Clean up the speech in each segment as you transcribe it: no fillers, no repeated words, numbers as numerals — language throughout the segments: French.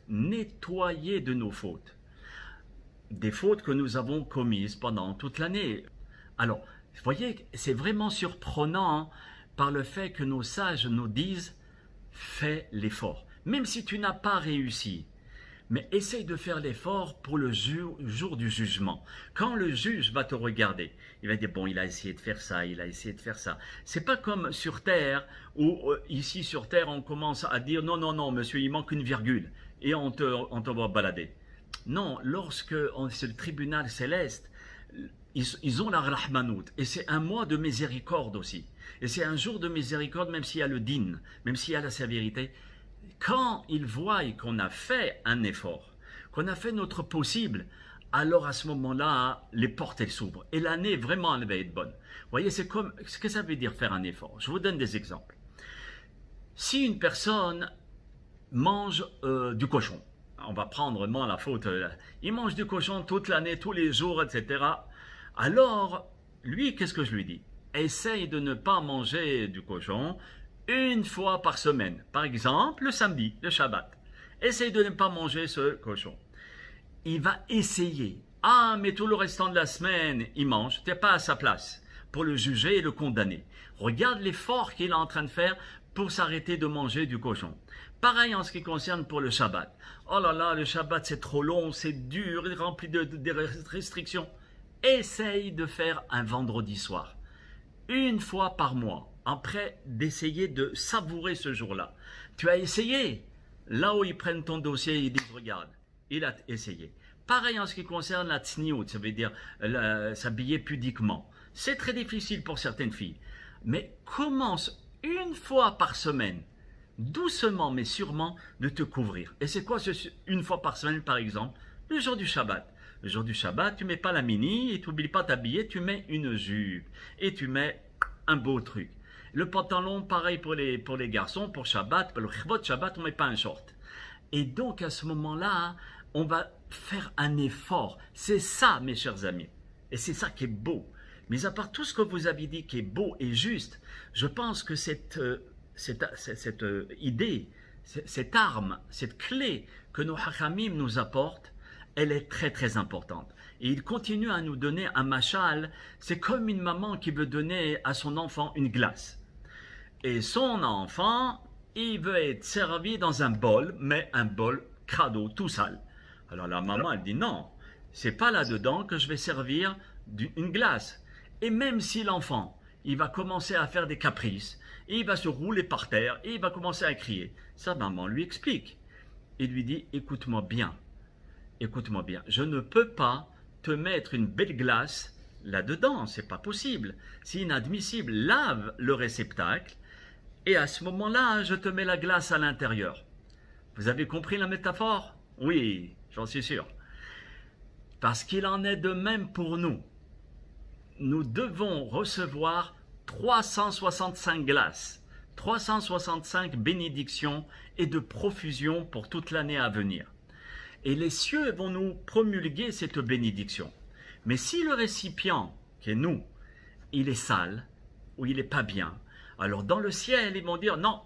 nettoyer de nos fautes. Des fautes que nous avons commises pendant toute l'année. Alors, vous voyez, c'est vraiment surprenant hein, par le fait que nos sages nous disent « fais l'effort ». Même si tu n'as pas réussi, mais essaye de faire l'effort pour le jour du jugement. Quand le juge va te regarder, il va dire « bon, il a essayé de faire ça, il a essayé de faire ça ». C'est pas comme sur Terre, où ici sur Terre, on commence à dire « non, non, non, monsieur, il manque une virgule » et on te va balader. Non, lorsque c'est le tribunal céleste, ils ont la rahmanout, et c'est un mois de miséricorde aussi. Et c'est un jour de miséricorde, même s'il y a le din, même s'il y a la sévérité. Quand ils voient qu'on a fait un effort, qu'on a fait notre possible, alors à ce moment-là, les portes elles s'ouvrent. Et l'année, vraiment, elle va être bonne. Vous voyez, c'est comme, ce que ça veut dire faire un effort. Je vous donne des exemples. Si une personne mange du cochon, on va prendre vraiment la faute, il mange du cochon toute l'année, tous les jours, etc. Alors, lui, qu'est-ce que je lui dis? Essaye de ne pas manger du cochon une fois par semaine. Par exemple, le samedi, le Shabbat. Essaye de ne pas manger ce cochon. Il va essayer. Ah, mais tout le restant de la semaine, il mange. Tu n'es pas à sa place pour le juger et le condamner. Regarde l'effort qu'il est en train de faire pour s'arrêter de manger du cochon. Pareil en ce qui concerne pour le Shabbat. Oh là là, le Shabbat c'est trop long, c'est dur, rempli de restrictions. Essaye de faire un vendredi soir. Une fois par mois. Après d'essayer de savourer ce jour-là. Tu as essayé. Là où ils prennent ton dossier, ils disent regarde, il a essayé. Pareil en ce qui concerne la tsniout, ça veut dire s'habiller pudiquement. C'est très difficile pour certaines filles. Mais commence une fois par semaine, doucement mais sûrement, de te couvrir. Et c'est quoi une fois par semaine par exemple? Le jour du Shabbat. Le jour du Shabbat, tu mets pas la mini et tu n'oublies pas t'habiller, tu mets une jupe et tu mets un beau truc. Le pantalon, pareil pour les garçons, pour Shabbat, pour le chivot Shabbat, on ne met pas un short. Et donc à ce moment-là, on va faire un effort. C'est ça, mes chers amis. Et c'est ça qui est beau. Mais à part tout ce que vous avez dit qui est beau et juste, je pense que cette idée, cette arme, cette clé que nos hachamim nous apportent, elle est très très importante. Et il continue à nous donner un machal, c'est comme une maman qui veut donner à son enfant une glace. Et son enfant, il veut être servi dans un bol, mais un bol crado, tout sale. Alors la maman, elle dit non, c'est pas là-dedans que je vais servir une glace. Et même si l'enfant, il va commencer à faire des caprices, et il va se rouler par terre, et il va commencer à crier, sa maman lui explique. Et lui dit, écoute-moi bien, je ne peux pas te mettre une belle glace là-dedans, c'est pas possible. C'est inadmissible. Lave le réceptacle et à ce moment-là, je te mets la glace à l'intérieur. Vous avez compris la métaphore? Oui, j'en suis sûr. Parce qu'il en est de même pour nous. Nous devons recevoir 365 glaces, 365 bénédictions et de profusion pour toute l'année à venir. Et les cieux vont nous promulguer cette bénédiction. Mais si le récipient, qui est nous, il est sale, ou il n'est pas bien, alors dans le ciel, ils vont dire non,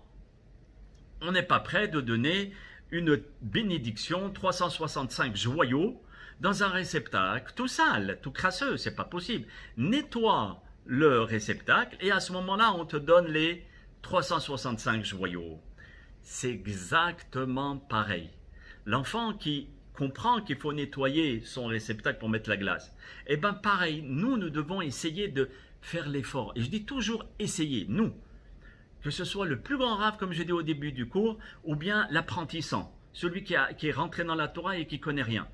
on n'est pas prêt de donner une bénédiction, 365 joyaux, dans un réceptacle tout sale, tout crasseux, c'est pas possible. Nettoie le réceptacle et à ce moment-là, on te donne les 365 joyaux. C'est exactement pareil. L'enfant qui comprend qu'il faut nettoyer son réceptacle pour mettre la glace, eh bien pareil, nous devons essayer de faire l'effort. Et je dis toujours essayer, nous. Que ce soit le plus grand rave, comme je dis au début du cours, ou bien l'apprentissant, celui qui est rentré dans la Torah et qui ne connaît rien.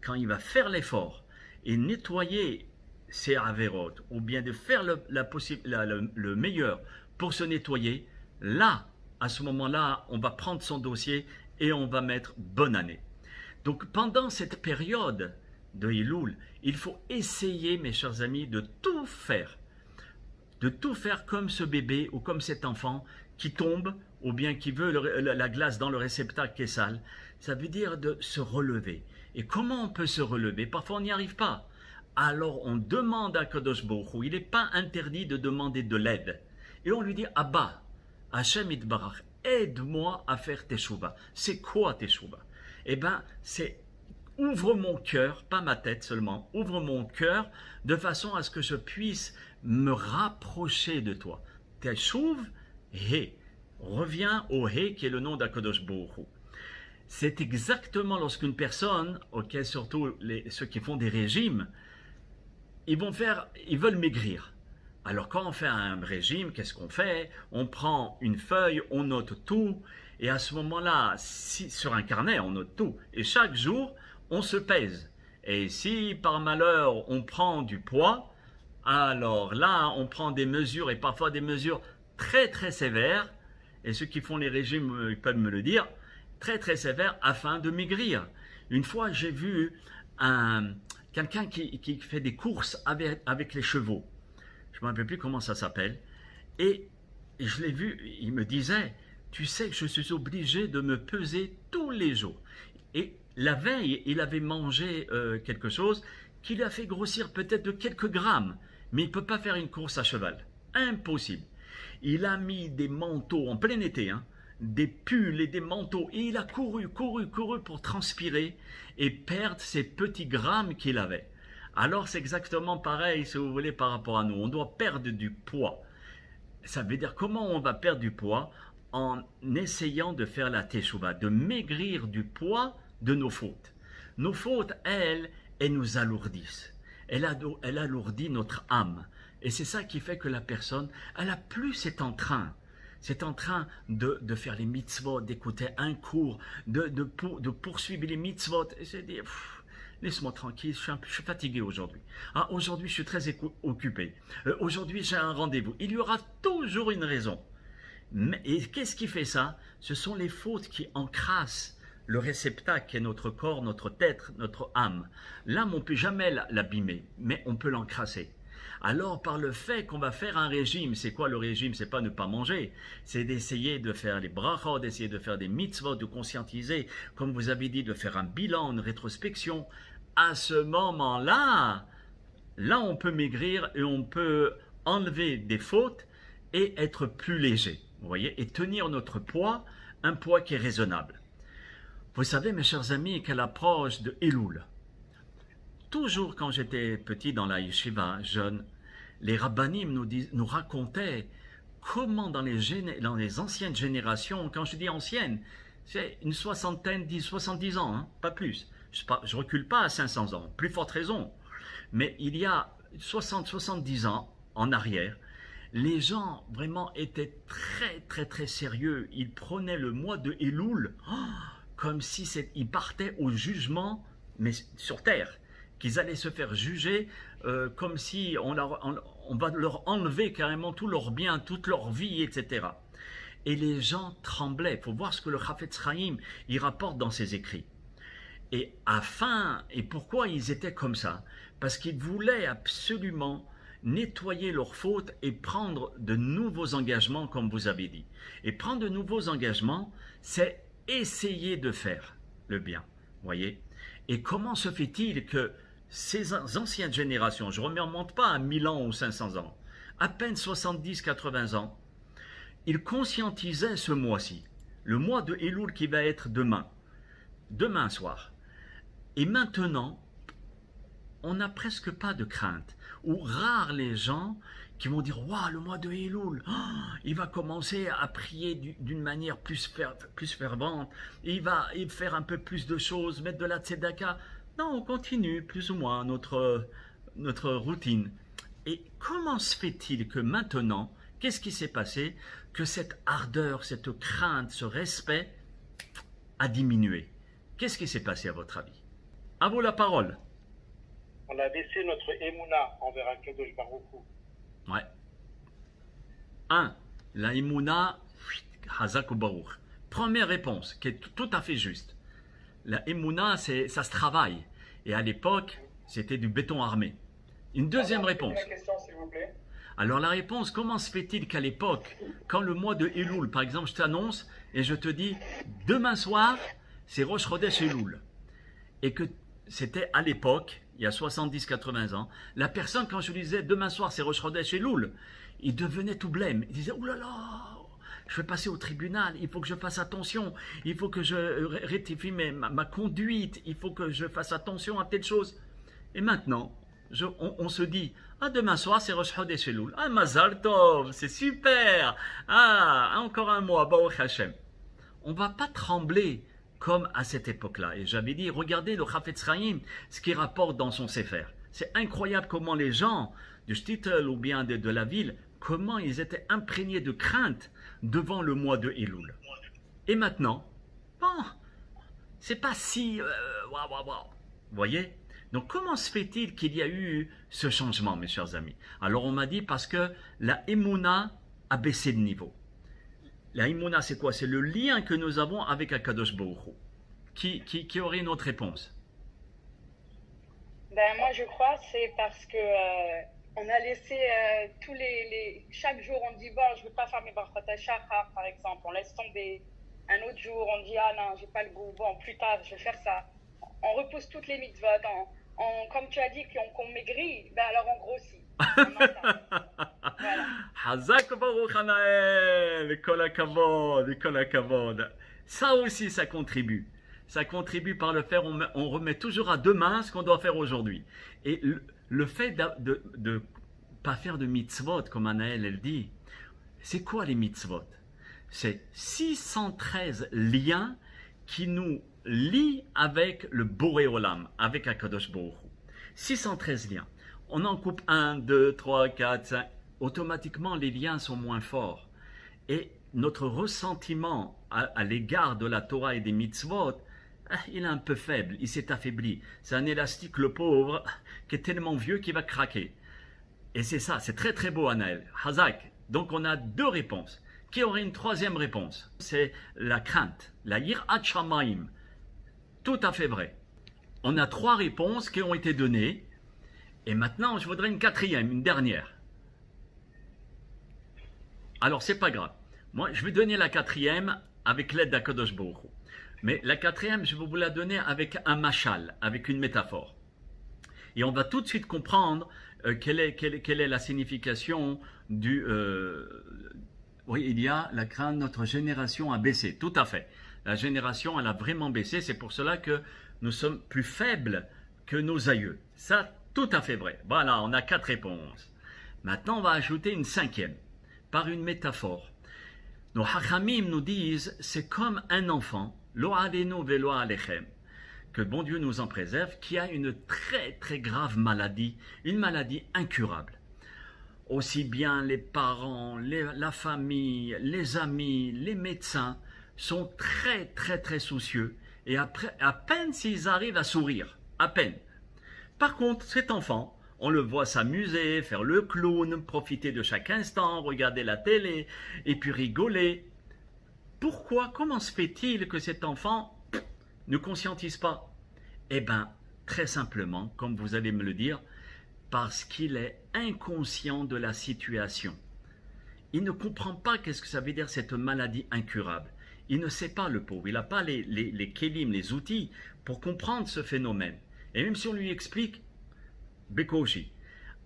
Quand il va faire l'effort et nettoyer ses avérotes, ou bien de faire le meilleur pour se nettoyer, là, à ce moment-là, on va prendre son dossier et on va mettre bonne année. Donc pendant cette période de Elul, il faut essayer, mes chers amis, de tout faire comme ce bébé ou comme cet enfant qui tombe ou bien qui veut la glace dans le réceptacle qui est sale. Ça veut dire de se relever. Et comment on peut se relever? Parfois on n'y arrive pas. Alors on demande à Kadosh Baruch Hu. Il n'est pas interdit de demander de l'aide. Et on lui dit, Abba, Hashem Itbarach, aide-moi à faire Teshuvah. C'est quoi Teshuvah? Eh bien, c'est ouvre mon cœur, pas ma tête seulement, ouvre mon cœur de façon à ce que je puisse me rapprocher de toi. Teshuv He. Reviens au He qui est le nom d'Akadosh Baruch Hu. C'est exactement lorsqu'une personne, ok, surtout ceux qui font des régimes, ils veulent maigrir. Alors quand on fait un régime, qu'est-ce qu'on fait? On prend une feuille, on note tout, et à ce moment-là, sur un carnet, on note tout. Et chaque jour, on se pèse. Et si par malheur, on prend du poids, alors là, on prend des mesures, et parfois des mesures très très sévères, et ceux qui font les régimes ils peuvent me le dire, très très sévères afin de maigrir. Une fois, j'ai vu quelqu'un qui fait des courses avec les chevaux. Je ne me rappelle plus comment ça s'appelle. Et je l'ai vu, il me disait, tu sais que je suis obligé de me peser tous les jours. Et la veille, il avait mangé quelque chose qui lui a fait grossir peut-être de quelques grammes. Mais il ne peut pas faire une course à cheval. Impossible. Il a mis des manteaux en plein été, hein, des pulls et des manteaux. Et il a couru pour transpirer et perdre ces petits grammes qu'il avait. Alors c'est exactement pareil, si vous voulez, par rapport à nous. On doit perdre du poids. Ça veut dire comment on va perdre du poids? En essayant de faire la teshuva, de maigrir du poids de nos fautes. Nos fautes, elles nous alourdissent. Elle alourdit notre âme. Et c'est ça qui fait que la personne, elle a plus cet entrain. C'est en train de faire les mitzvot, d'écouter un cours, de poursuivre les mitzvot. Et c'est dire, laisse-moi tranquille, je suis fatigué aujourd'hui. Ah, aujourd'hui, je suis très occupé. Aujourd'hui, j'ai un rendez-vous. Il y aura toujours une raison. Et qu'est-ce qui fait ça? Ce sont les fautes qui encrassent le réceptacle qui est notre corps, notre tête, notre âme. L'âme, on ne peut jamais l'abîmer, mais on peut l'encrasser. Alors, par le fait qu'on va faire un régime, c'est quoi le régime? C'est pas ne pas manger, c'est d'essayer de faire les brachot, d'essayer de faire des mitzvot, de conscientiser, comme vous avez dit, de faire un bilan, une rétrospection. À ce moment-là, là, on peut maigrir et on peut enlever des fautes et être plus léger, vous voyez, et tenir notre poids, un poids qui est raisonnable. Vous savez, mes chers amis, qu'à l'approche de Elul, toujours quand j'étais petit dans la yeshiva, jeune, les rabbanim nous racontaient comment dans les anciennes générations, quand je dis anciennes, c'est une soixantaine, 70 ans, hein, pas plus. Je recule pas à 500 ans, plus forte raison. Mais il y a 70 ans en arrière, les gens vraiment étaient très sérieux. Ils prenaient le mois de Elul comme si ils partaient au jugement, mais sur terre, qu'ils allaient se faire juger comme si on va leur enlever carrément tous leurs biens, toute leur vie, etc. Et les gens tremblaient. Il faut voir ce que le Chafetz Chaim il rapporte dans ses écrits. Et pourquoi ils étaient comme ça? Parce qu'ils voulaient absolument nettoyer leurs fautes et prendre de nouveaux engagements, comme vous avez dit. Et prendre de nouveaux engagements, c'est essayer de faire le bien, voyez. Et comment se fait-il que ces anciennes générations, je ne remonte pas à 1000 ans ou 500 ans, à peine 70-80 ans, ils conscientisaient ce mois-ci, le mois de Elul qui va être demain soir. Et maintenant, on n'a presque pas de crainte, ou rares les gens qui vont dire « Waouh, le mois de Elul, il va commencer à prier d'une manière plus fervente, il va faire un peu plus de choses, mettre de la tzedaka. » Non, on continue plus ou moins notre routine. Et comment se fait-il que maintenant, qu'est-ce qui s'est passé? Que cette ardeur, cette crainte, ce respect a diminué. Qu'est-ce qui s'est passé à votre avis? À vous la parole. On a baissé notre émouna envers Akadosh Baruch Hu. Ouais. 1. La émouna, Hazak ou Baruch. Première réponse, qui est tout à fait juste. La émouna, ça se travaille. Et à l'époque, c'était du béton armé. Une deuxième réponse. La question, s'il vous plaît. Alors la réponse, comment se fait-il qu'à l'époque, quand le mois de Elul, par exemple, je t'annonce et je te dis, demain soir, c'est Rosh Chodesh Elul. Et que c'était à l'époque, il y a 70-80 ans, la personne, quand je lui disais, demain soir, c'est Rosh Chodesh Elul, il devenait tout blême. Il disait, oulala, je vais passer au tribunal, il faut que je fasse attention, il faut que je rectifie ma conduite, il faut que je fasse attention à telle chose. Et maintenant, on se dit, ah, demain soir, c'est Rosh Chodesh Elul. Ah, Mazal Tov, c'est super. Ah, encore un mois, Baruch Hashem. On ne va pas trembler comme à cette époque-là. Et j'avais dit, regardez le Chafetz Chaim, ce qu'il rapporte dans son Sefer. C'est incroyable comment les gens du Shtetl ou bien de la ville, comment ils étaient imprégnés de crainte devant le mois de Elul. Et maintenant, bon, c'est pas si... Vous voyez? Donc, comment se fait-il qu'il y a eu ce changement, mes chers amis? Alors, on m'a dit parce que la Emouna a baissé de niveau. La Emouna, c'est quoi? C'est le lien que nous avons avec Akadosh Baruch Hu. Qui aurait une autre réponse? Ben, moi, je crois c'est parce que on a laissé chaque jour, on dit, bon, je ne veux pas faire mes Barchot HaShachar, par exemple. On laisse tomber. Un autre jour, on dit, ah non, j'ai pas le goût. Bon, plus tard, je vais faire ça. On repousse toutes les mitzvot. Comme tu as dit qu'on maigrit, ben alors on grossit. Voilà. Hazak Baruch Hanael, Kol HaKavod, Kol HaKavod. Ça aussi, ça contribue. Ça contribue par le fait, on remet toujours à demain ce qu'on doit faire aujourd'hui. Et le fait de ne pas faire de mitzvot, comme Anaël elle dit, c'est quoi les mitzvot? C'est 613 liens qui nous lient avec le Boré Olam, avec Akadosh Baruch Hu. 613 liens. On en coupe 1, 2, 3, 4, 5. Automatiquement, les liens sont moins forts. Et notre ressentiment à l'égard de la Torah et des mitzvot, il est un peu faible, il s'est affaibli. C'est un élastique, le pauvre, qui est tellement vieux qu'il va craquer. Et c'est ça, c'est très très beau, Anaël. Hazak. Donc on a deux réponses. Qui aurait une troisième réponse? C'est la crainte, la yirat shamayim. Tout à fait vrai. On a trois réponses qui ont été données. Et maintenant, je voudrais une quatrième, une dernière. Alors, c'est pas grave. Moi, je vais donner la quatrième avec l'aide d'Akadosh Baruch Hu. Mais la quatrième, je vais vous la donner avec un machal, avec une métaphore. Et on va tout de suite comprendre quelle est la signification du... oui, il y a la crainte, notre génération a baissé, tout à fait. La génération, elle a vraiment baissé, c'est pour cela que nous sommes plus faibles que nos aïeux. Ça, tout à fait vrai. Voilà, on a 4 réponses. Maintenant, on va ajouter une cinquième, par une métaphore. Nos hachamim nous disent, c'est comme un enfant, lo alenu velo alechem, que bon Dieu nous en préserve, qui a une très très grave maladie, une maladie incurable. Aussi bien les parents, la famille, les amis, les médecins sont très très très soucieux et après, à peine s'ils arrivent à sourire, à peine. Par contre, cet enfant, on le voit s'amuser, faire le clown, profiter de chaque instant, regarder la télé et puis rigoler. Pourquoi, comment se fait-il que cet enfant ne conscientise pas? Eh bien, très simplement, comme vous allez me le dire, parce qu'il est inconscient de la situation. Il ne comprend pas qu'est-ce que ça veut dire cette maladie incurable. Il ne sait pas, le pauvre, il n'a pas les kélim, les outils pour comprendre ce phénomène. Et même si on lui explique, Bekoshi.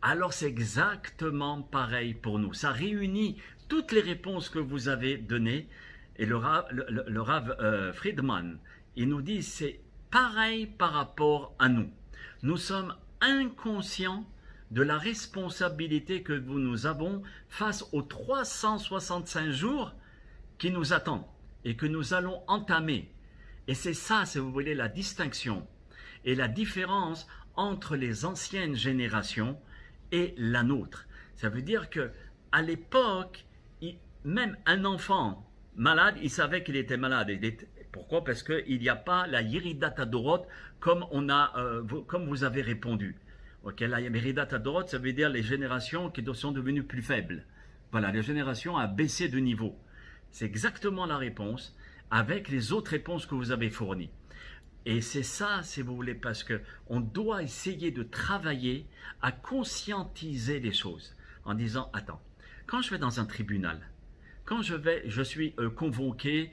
Alors c'est exactement pareil pour nous. Ça réunit toutes les réponses que vous avez données. Et le Rav Friedman, il nous dit c'est pareil par rapport à nous. Nous sommes inconscients de la responsabilité que nous avons face aux 365 jours qui nous attendent et que nous allons entamer. Et c'est ça, si vous voulez, la distinction et la différence entre les anciennes générations et la nôtre. Ça veut dire que à l'époque, même un enfant malade, il savait qu'il était malade. Pourquoi? Parce qu'il n'y a pas la Yeridat Adorot comme vous avez répondu. Okay, la Yeridat Adorot, ça veut dire les générations qui sont devenues plus faibles. Voilà, les générations ont baissé de niveau. C'est exactement la réponse avec les autres réponses que vous avez fournies. Et c'est ça, si vous voulez, parce qu'on doit essayer de travailler à conscientiser les choses en disant, attends, quand je vais dans un tribunal, quand je suis convoqué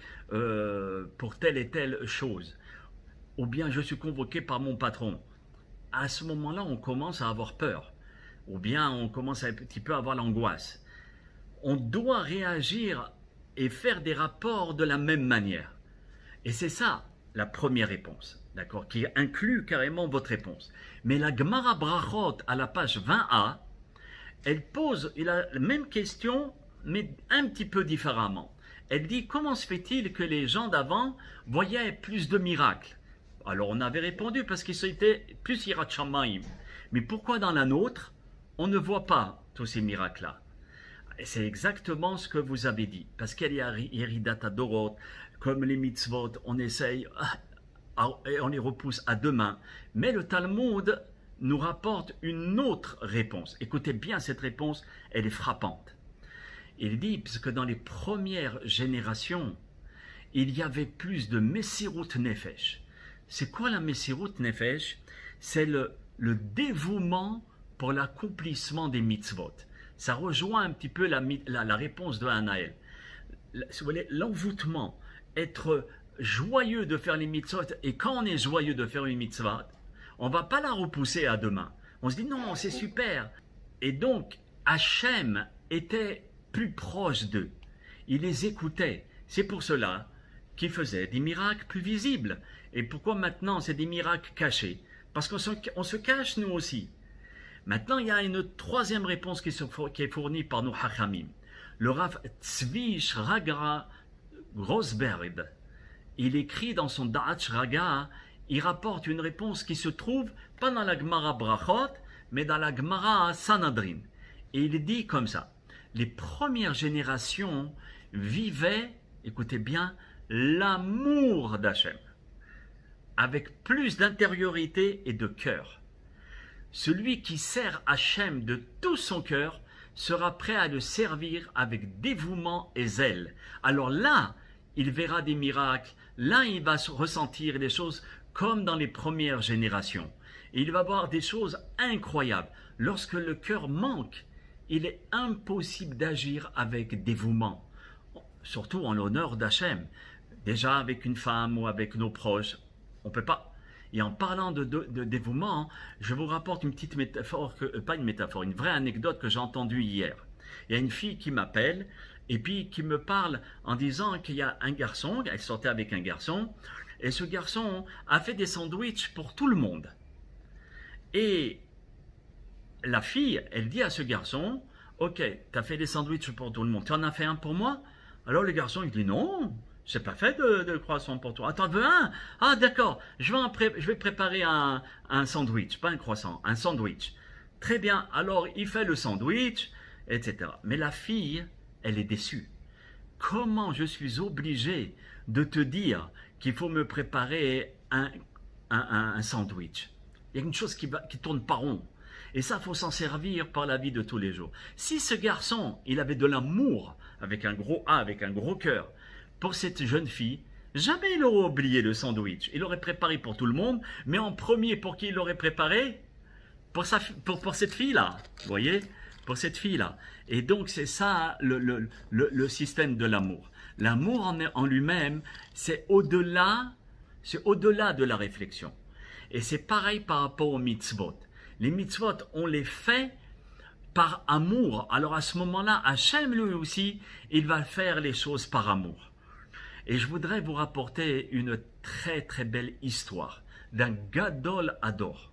pour telle et telle chose, ou bien je suis convoqué par mon patron, à ce moment-là, on commence à avoir peur, ou bien on commence à un petit peu avoir l'angoisse. On doit réagir et faire des rapports de la même manière. Et c'est ça la première réponse, d'accord, qui inclut carrément votre réponse. Mais la Gemara Brachot à la page 20a, elle pose la même question, mais un petit peu différemment. Elle dit, comment se fait-il que les gens d'avant voyaient plus de miracles? Alors on avait répondu parce qu'ils étaient plus Yirat Shamayim. Mais pourquoi dans la nôtre, on ne voit pas tous ces miracles-là? Et c'est exactement ce que vous avez dit. Parce qu'il y a Yeridat Adorot, comme les mitzvot, on essaye et on les repousse à demain. Mais le Talmud nous rapporte une autre réponse. Écoutez bien cette réponse, elle est frappante. Il dit, parce que dans les premières générations, il y avait plus de Messirut Nefesh. C'est quoi la Messirut Nefesh? C'est le dévouement pour l'accomplissement des mitzvot. Ça rejoint un petit peu la réponse de Anaël. L'envoûtement, être joyeux de faire les mitzvot, et quand on est joyeux de faire une mitzvah, on ne va pas la repousser à demain. On se dit non, c'est super. Et donc, Hachem était plus proche d'eux. Il les écoutait. C'est pour cela qu'il faisait des miracles plus visibles. Et pourquoi maintenant c'est des miracles cachés? Parce qu'on se cache nous aussi. Maintenant, il y a une troisième réponse qui est fournie par nos Hachamim. Le Rav Tzvi Shraga Grosberg, il écrit dans son Da'at Shraga, il rapporte une réponse qui se trouve pas dans la Gemara Brachot, mais dans la Gemara Sanhedrin. Et il dit comme ça, les premières générations vivaient, écoutez bien, l'amour d'Hachem, avec plus d'intériorité et de cœur. Celui qui sert Hachem de tout son cœur sera prêt à le servir avec dévouement et zèle. Alors là, il verra des miracles, là il va ressentir des choses comme dans les premières générations. Et il va voir des choses incroyables. Lorsque le cœur manque, il est impossible d'agir avec dévouement, surtout en l'honneur d'Hachem. Déjà avec une femme ou avec nos proches, on ne peut pas. Et en parlant de dévouement, je vous rapporte une petite métaphore, pas une métaphore, une vraie anecdote que j'ai entendue hier. Il y a une fille qui m'appelle et puis qui me parle en disant qu'il y a un garçon, elle sortait avec un garçon, et ce garçon a fait des sandwichs pour tout le monde. Et la fille, elle dit à ce garçon, ok, tu as fait des sandwichs pour tout le monde, tu en as fait un pour moi? Alors le garçon, il dit non. Je n'ai pas fait de croissant pour toi. Attends, veux un? Ah, d'accord. Je vais préparer un sandwich, pas un croissant, un sandwich. Très bien. Alors, il fait le sandwich, etc. Mais la fille, elle est déçue. Comment je suis obligé de te dire qu'il faut me préparer un sandwich? Il y a une chose qui tourne pas rond. Et ça, il faut s'en servir par la vie de tous les jours. Si ce garçon, il avait de l'amour, avec un gros A, avec un gros cœur, pour cette jeune fille, jamais il aurait oublié le sandwich. Il l'aurait préparé pour tout le monde, mais en premier, pour qui il l'aurait préparé? Pour cette fille-là, vous voyez? Pour cette fille-là. Et donc, c'est ça le système de l'amour. L'amour en lui-même, c'est au-delà de la réflexion. Et c'est pareil par rapport aux mitzvot. Les mitzvot, on les fait par amour. Alors à ce moment-là, Hachem lui aussi, il va faire les choses par amour. Et je voudrais vous rapporter une très très belle histoire d'un Gadol Hador.